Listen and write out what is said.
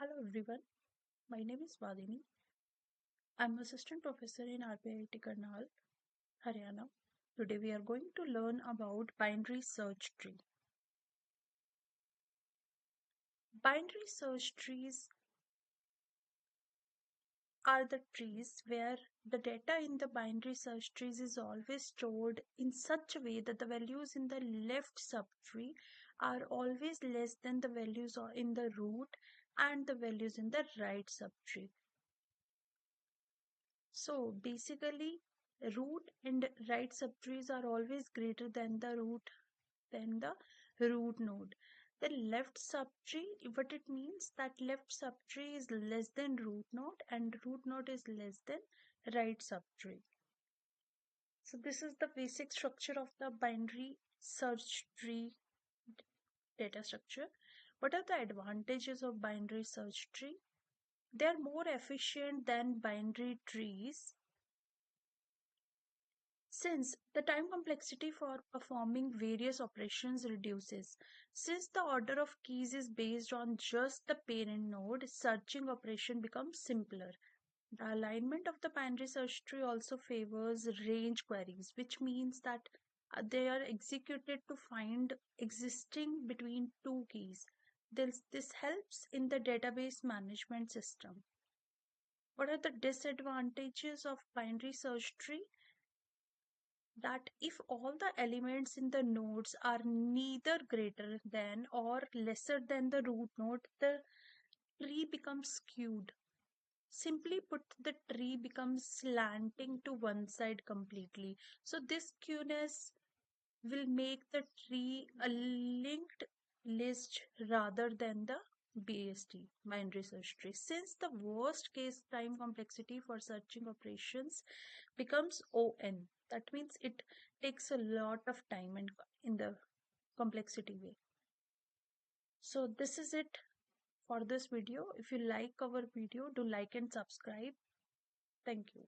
Hello everyone, my name is Vadini. I'm assistant professor in RPIIT Karnal, Haryana. Today we are going to learn about binary search tree. Binary search trees are the trees where the data in the binary search trees is always stored in such a way that the values in the left subtree are always less than the values in the root and the values in the right subtree. So basically, root and right subtrees are always greater than the root node. The left subtree, what it means that left subtree is less than root node and root node is less than right subtree. So this is the basic structure of the binary search tree data structure. What are the advantages of binary search tree? They are more efficient than binary trees since the time complexity for performing various operations reduces. Since the order of keys is based on just the parent node, searching operation becomes simpler. The alignment of the binary search tree also favors range queries, which means that they are executed to find existing between two keys. This helps in the database management system. What are the disadvantages of binary search tree? That if all the elements in the nodes are neither greater than or lesser than the root node, the tree becomes skewed. Simply put, the tree becomes slanting to one side completely. So this skewness will make the tree a linked list rather than the BST, binary search tree. Since the worst case time complexity for searching operations becomes ON, that means it takes a lot of time and in the complexity way. So this is it for this video. If you like our video, do like and subscribe. Thank you.